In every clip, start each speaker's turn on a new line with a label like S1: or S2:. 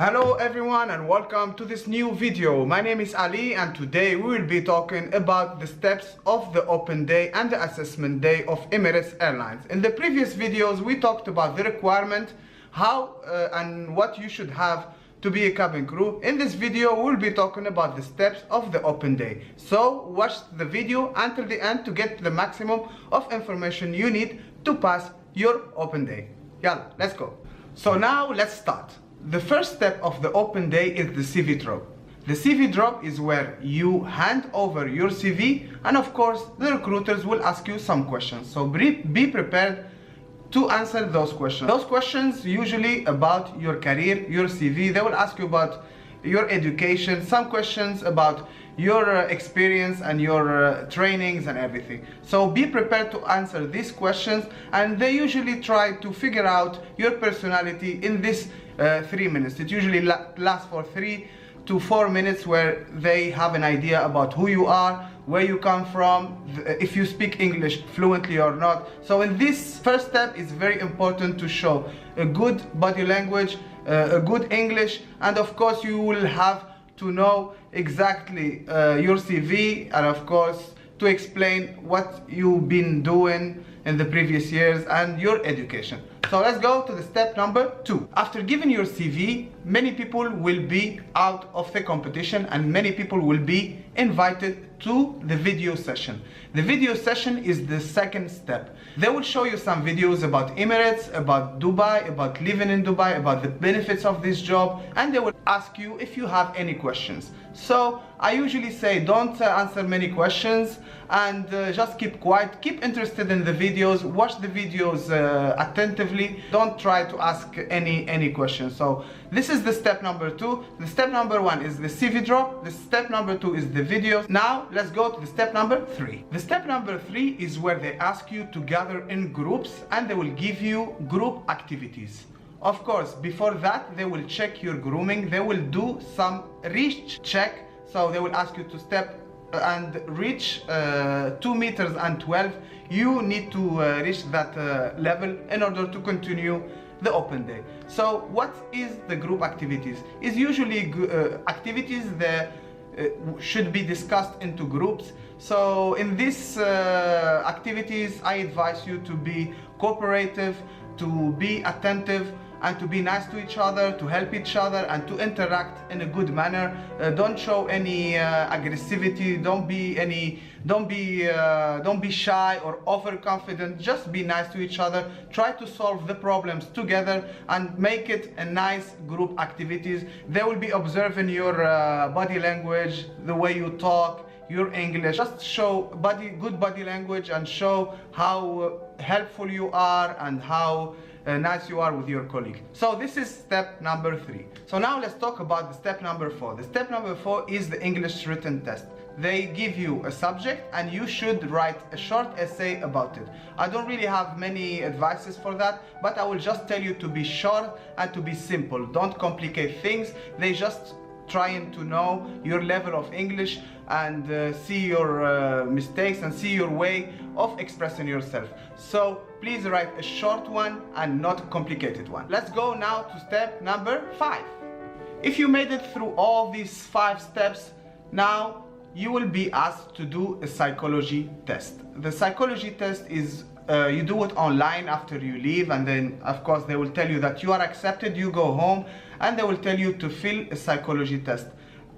S1: Hello everyone and welcome to this new video. My name is Ali and today we will be talking about the steps of the open day and the assessment day of Emirates Airlines. In the previous videos we talked about the requirement, how and what you should have to be a cabin crew. In this video we will be talking about the steps of the open day. So watch the video until the end to get the maximum of information you need to pass your open day. Yalla, let's go. So now let's start. The first step of the open day is the CV drop. The CV drop is where you hand over your CV and of course the recruiters will ask you some questions. So be prepared to answer those questions. Those questions usually about your career, your CV. They will ask you about your education, some questions about your experience and your trainings and everything. So be prepared to answer these questions, and they usually try to figure out your personality in this 3 minutes. It usually lasts for 3 to 4 minutes where they have an idea about who you are, where you come from, if you speak English fluently or not. So in this first step it's very important to show a good body language, a good English, and of course you will have to know exactly your CV and of course to explain what you've been doing in the previous years and your education. So let's go to the step number 2. After giving your CV, many people will be out of the competition and many people will be invited to the video session. The video session is the second step. They will show you some videos about Emirates, about Dubai, about living in Dubai, about the benefits of this job, and they will ask you if you have any questions. So I usually say don't answer many questions and just keep quiet, keep interested in the videos, watch the videos attentively, don't try to ask any questions. So this is the step number 2. The step number 1 is the CV drop. The step number 2 is the videos. Now let's go to the step number 3. The step number 3 is where they ask you to gather in groups and they will give you group activities. Of course, before that they will check your grooming. They will do some reach check. So they will ask you to step and reach 2 meters and 12. You need to reach that level in order to continue the open day. So what is the group activities? Is usually activities that should be discussed into groups. So in these activities I advise you to be cooperative, to be attentive, and to be nice to each other, to help each other, and to interact in a good manner. Don't show any aggressivity. Don't be shy or overconfident. Just be nice to each other. Try to solve the problems together and make it a nice group activities. They will be observing your body language, the way you talk, your English. Just show good body language and show how helpful you are and how nice you are with your colleague. So this is step number 3. So now let's talk about the step number 4. The step number 4 is the English written test. They give you a subject and you should write a short essay about it. I don't really have many advices for that, but I will just tell you to be short and to be simple. Don't complicate things. They just trying to know your level of English and see your mistakes and see your way of expressing yourself. So please write a short one and not a complicated one. Let's go now to step number 5. If you made it through all these 5 steps, now you will be asked to do a psychology test. The psychology test is you do it online after you leave, and then of course they will tell you that you are accepted. You go home and they will tell you to fill a psychology test.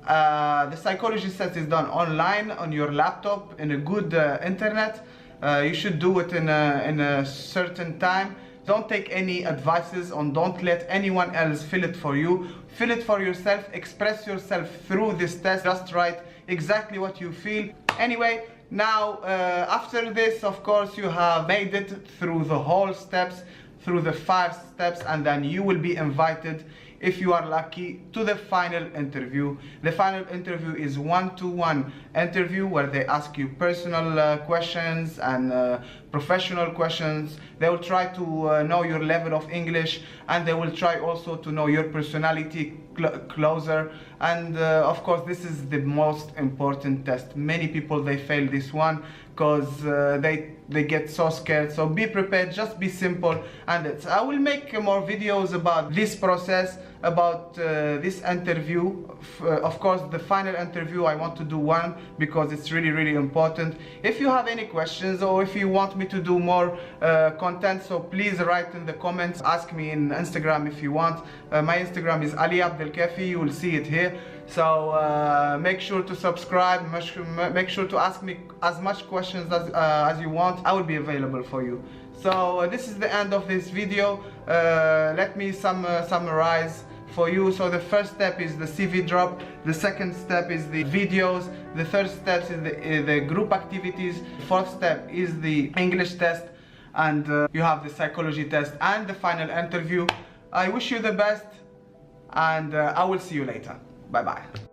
S1: The psychology test is done online on your laptop in a good internet. You should do it in a certain time. Don't take any advices on, don't let anyone else fill it for you. Fill it for yourself, express yourself through this test. Just write exactly what you feel. Anyway, now after this, of course, you have made it through the whole steps, through the 5 steps, and then you will be invited, if you are lucky, to the final interview. The final interview is one-to-one interview where they ask you personal questions and professional questions. They will try to know your level of English, and they will try also to know your personality closer. And of course this is the most important test. Many people, they fail this one because they get so scared. So be prepared, just be simple. And I will make more videos about this process about this interview. Of course, the final interview, I want to do one because it's really important. If you have any questions or if you want me to do more content, so please write in the comments. Ask me in Instagram if you want. My Instagram is Ali Abdelkafi. You will see it here. So make sure to subscribe. Make sure to ask me as much questions as you want. I will be available for you. So this is the end of this video. Let me summarize for you. So the first step is the CV drop. The second step is the videos. The third step is the group activities. Fourth step is the English test, and you have the psychology test and the final interview. I wish you the best, and I will see you later. Bye bye.